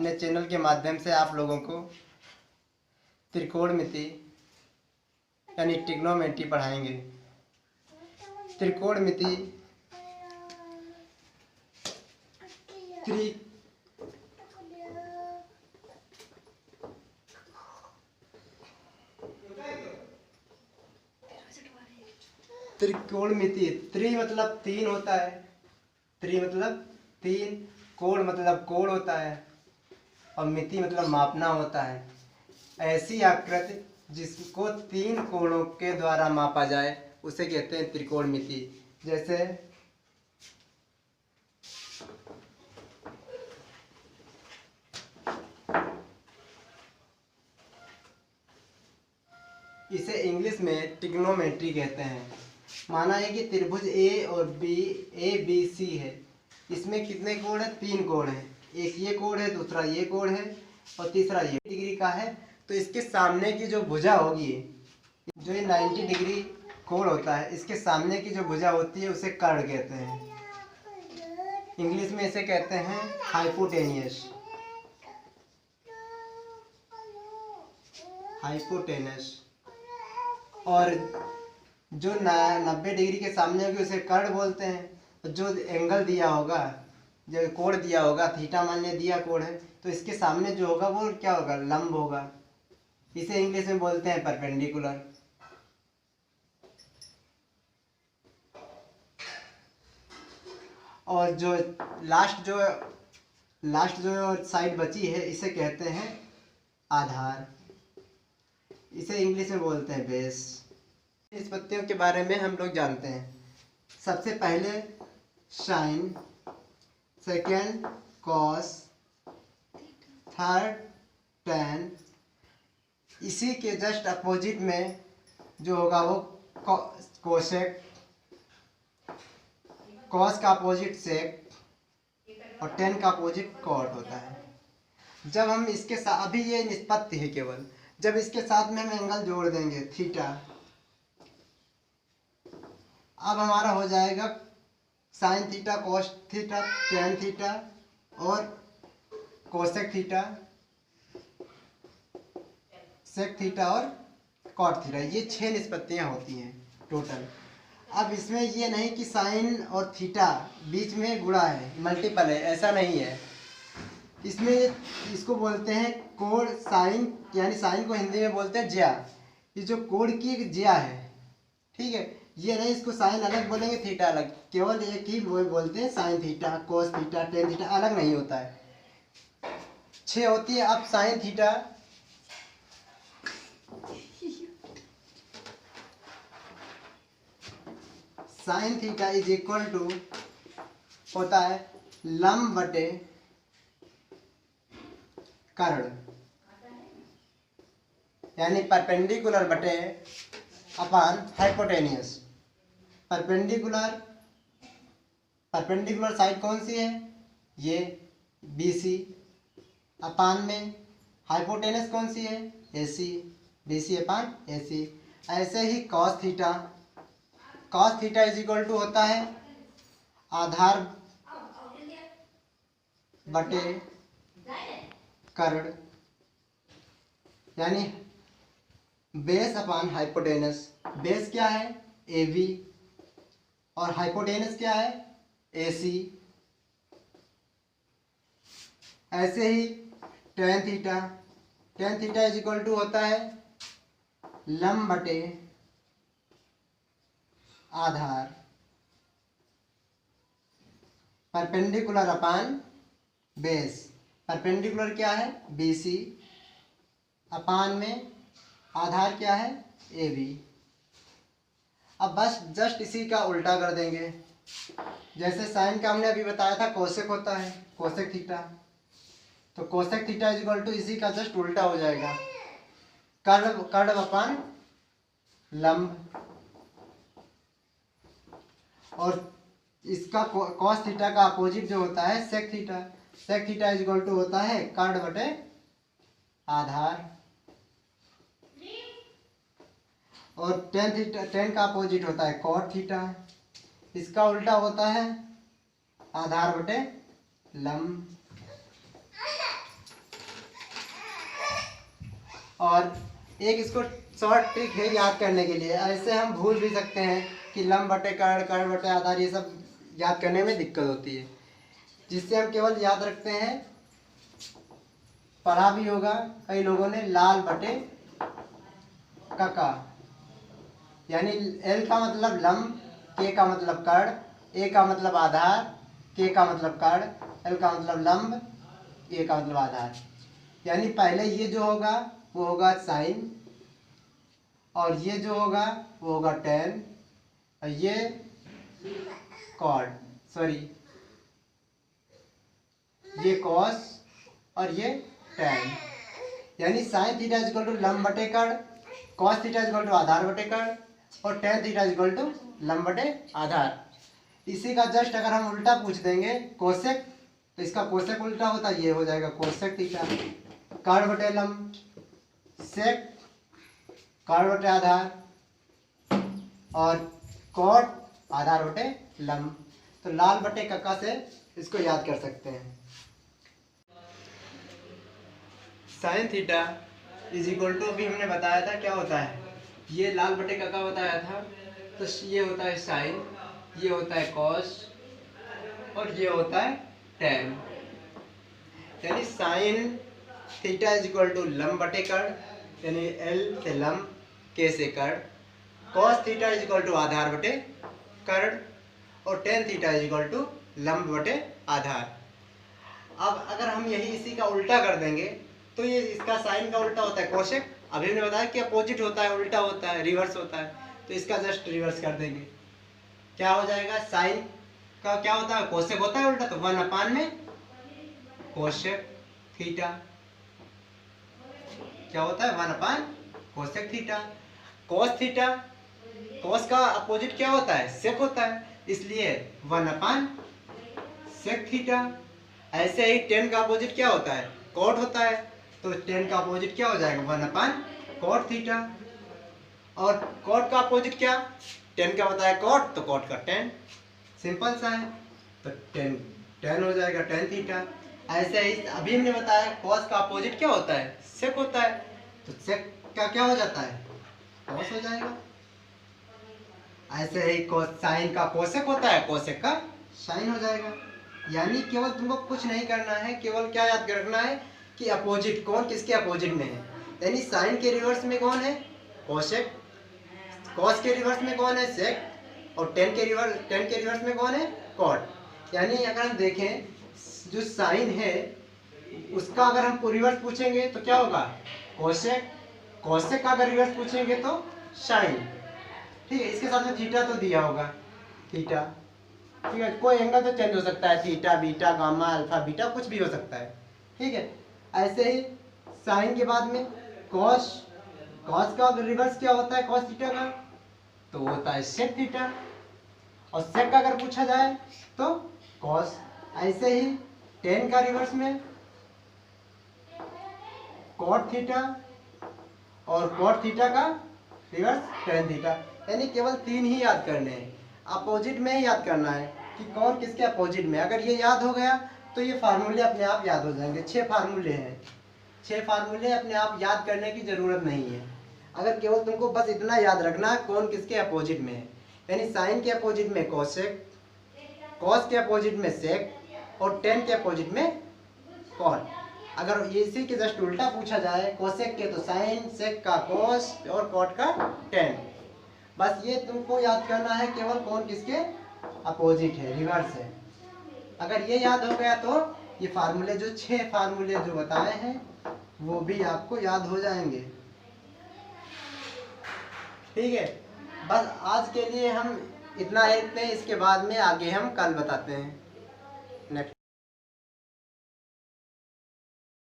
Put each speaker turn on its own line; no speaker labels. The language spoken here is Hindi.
अपने चैनल के माध्यम से आप लोगों को त्रिकोणमिति यानी ट्रिग्नोमेट्री पढ़ाएंगे। त्रिकोणमिति त्रिकोणमिति, त्रि मतलब तीन होता है, त्रि मतलब तीन, कोण मतलब कोण होता है और मिति मतलब मापना होता है। ऐसी आकृति जिसको तीन कोणों के द्वारा मापा जाए उसे कहते हैं त्रिकोणमिति। जैसे इसे इंग्लिश में ट्रिग्नोमेट्री कहते हैं। माना है कि त्रिभुज ए और बी, ए बी सी है, इसमें कितने कोण है? तीन कोण है। एक ये कोण है, दूसरा ये कोण है और तीसरा ये डिग्री का है। तो इसके सामने की जो भुजा होगी, जो ये 90 डिग्री कोण होता है, इसके सामने की जो भुजा होती है उसे कर्ण कहते हैं। इंग्लिश में इसे कहते हैं हाइपोटेनियस। हाइपोटेनस। और जो 90 डिग्री के सामने होगी उसे कर्ण बोलते हैं। जो एंगल दिया होगा, जो कोण दिया होगा, थीटा मान लिया दिया कोण है, तो इसके सामने जो होगा वो क्या होगा? लंब होगा। इसे इंग्लिश में बोलते हैं परपेंडिकुलर। और जो लास्ट जो साइड बची है इसे कहते हैं आधार। इसे इंग्लिश में बोलते हैं बेस। निष्पत्तियों के बारे में हम लोग जानते हैं। सबसे पहले sine, second cos, third tan. इसी के जस्ट अपोजिट में जो होगा वो कोसेक, कॉस का अपोजिट सेक और टेन का अपोजिट कॉट होता है। जब हम इसके साथ, अभी ये निष्पत्ति है केवल, जब इसके साथ में हम एंगल जोड़ देंगे थीटा, अब हमारा हो जाएगा sine theta, cos theta, tan theta और कोसेक थीटा, सेक थीटा और कॉट थीटा। ये 6 निष्पत्तियां होती हैं टोटल। अब इसमें ये नहीं कि साइन और थीटा बीच में गुणा है, मल्टीपल है, ऐसा नहीं है। इसमें इसको बोलते हैं कोण साइन, यानी साइन को हिंदी में बोलते हैं ज्या। ये जो कोण की एक ज्या है, ठीक है। ये नहीं इसको साइन अलग बोलेंगे, थीटा अलग, केवल एक ही वो बोलते हैं sine theta, cos theta, tan theta, अलग नहीं होता है। 6 होती है। अब sine theta, sine theta is equal to होता है लंब बटे कर्ण, यानी परपेंडिकुलर बटे अपान हाइपोटेनियस। परपेंडिकुलर साइड कौन सी है? ये BC। अपान में हाइपोटेनस कौन सी है? AC। BC upon AC। ऐसे ही cos theta, cos theta is equal to होता है आधार बटे कर्ण, यानी बेस अपान हाइपोटेनस। बेस क्या है? AB और हाइपोटेनस क्या है? AC। ऐसे ही tan theta, tan theta is equal to होता है लंब बटे आधार, परपेंडिकुलर अपान बेस। परपेंडिकुलर क्या है? BC। अपान में आधार क्या है? AB। अब बस जस्ट इसी का उल्टा कर देंगे। जैसे साइन का हमने अभी बताया था कोसेक होता है, कोसेक थीटा, तो cosec theta is equal to इसी का जस्ट उल्टा हो जाएगा, कर्ण अपान लंब। और इसका कॉस थीटा का अपोजिट जो होता है sec theta, sec theta is equal to होता है कर्ण बटे आधार। और टेन थीटा, टेन का अपोजिट होता है कॉट थीटा, इसका उल्टा होता है आधार बटे लंब। और एक इसको शॉर्ट ट्रिक है याद करने के लिए, ऐसे हम भूल भी सकते हैं कि लंब बटे कर्ण बटे आधार, ये सब याद करने में दिक्कत होती है, जिससे हम केवल याद रखते हैं, पढ़ा भी होगा कई लोगों ने, लाल बटे कका, यानी एल का मतलब लंब, के का मतलब कर्ण, ए का मतलब आधार, के का मतलब कर्ण, एल का मतलब लंब, ए का मतलब आधार। यानी पहले ये जो होगा वो होगा साइन, और ये जो होगा वो होगा टेन, और ये ये कॉस, और ये टेन। यानी sine theta is equal to लंब बटे कर्ण, cos theta is equal to आधार बटे कर्ण, और tan theta is equal to लंब बटे आधार। इसी का जस्ट अगर हम उल्टा पूछ देंगे कोसेक, तो इसका कोसेक उल्टा होता है, ये हो जाएगा कोसेक थीटा। कर्ण बटे लंब, सेक कर्ण बटे आधार, और कॉट आधार बटे लंब। तो लाल बटे कक्का से इसको याद कर सकते हैं। Sine theta is equal to, अभी हमने बताया था क्या होता है, ये लाल बटे कक्का बताया था, तो ये होता है साइन, ये होता है कॉस, और ये होता है टेन। यानी sine theta is equal to लंब बटे कर्ण, यानी एल से लंब, के से कर्ण, cos theta is equal to आधार बटे कर्ण, और tan theta is equal to लंब बटे आधार। अब अगर हम यही इसी का उल्टा कर देंगे तो ये इसका साइन का उल्टा होता है कोसेक, अभी हमने बताया कि अपोजिट होता है, उल्टा होता है, रिवर्स होता है, तो इसका जस्ट रिवर्स कर देंगे, क्या हो जाएगा, साइन का क्या होता है, कोसेक होता है उल्टा, तो 1 में कोसेक थीटा, क्या होता है 1 cosec theta. Cos theta, cos का अपोजिट क्या होता है, सेक होता है, इसलिए 1 सेक थीटा। ऐसे ही टेन का अपोजिट क्या होता है, कॉट होता है, तो टेन का अपोजिट क्या हो जाएगा 1 कॉट थीटा। और कॉट का अपोजिट क्या, टेन का बताया कॉट, तो कॉट का टेन, सिंपल सा है, तो टेन हो जाएगा टेन थीटा। ऐसे ही अभी हमने बताया कॉस का अपोजिट क्या होता है, सेक होता है, तो सेक का क्या हो जाता है, कॉस हो जाएगा। ऐसे ही साइन का कोसेक होता है, कोसेक का साइन हो जाएगा। यानी केवल तुमको कुछ नहीं करना है, केवल क्या याद रखना है कि अपोजिट कौन किसके अपोजिट में है। यानी साइन के रिवर्स में कौन है, कोसेक, कॉस के रिवर्स में कौन है, सेक, और टेन के रिवर्स में कौन है, कॉट। यानी अगर हम देखें जो साइन है उसका अगर हम रिवर्स पूछेंगे तो क्या होगा, कोसेक, कोसेक का अगर रिवर्स पूछेंगे तो साइन। ठीक है, इसके साथ में थीटा तो दिया होगा, थीटा, ठीक है, कोई एंगल तो चेंज हो सकता है, theta, beta, gamma, alpha, beta, कुछ भी हो सकता है। ठीक है, ऐसे ही साइन के बाद में कॉस, कॉस का रिवर्स क्या होता है कॉस थीटा का, तो वो होता है सेक थीटा, और सेक का अगर पूछा जाए तो कॉस। ऐसे ही टेन का रिवर्स में कॉट थीटा, और कॉट थीटा का रिवर्स टेन थीटा। यानी केवल 3 ही याद करने हैं, अपोजिट में ही याद करना है कि कौन किसके अपोजिट में। अगर ये याद हो गया तो ये फार्मूले अपने आप याद हो जाएंगे। 6 फार्मूले हैं, 6 फार्मूले अपने आप याद करने की जरूरत नहीं है। अगर केवल तुमको बस इतना याद रखना कौन किसके अपोजिट में है, यानी साइन के अपोजिट में कोसेक, कॉस के अपोजिट में सेक, और टेन के अपोजिट में कॉट। अगर इसी के जस्ट उल्टा पूछा जाए, कोसेक के तो साइन, सेक का कॉस, और कॉट का टेन। बस ये तुमको याद करना है केवल कौन किसके अपोजिट है, रिवर्स है। अगर ये याद हो गया तो ये फार्मूले, जो 6 फार्मूले जो बताए हैं वो भी आपको याद हो जाएंगे। ठीक है, बस आज के लिए हम इतना देखते हैं, इसके बाद में आगे हम कल बताते हैं नेक्स्ट।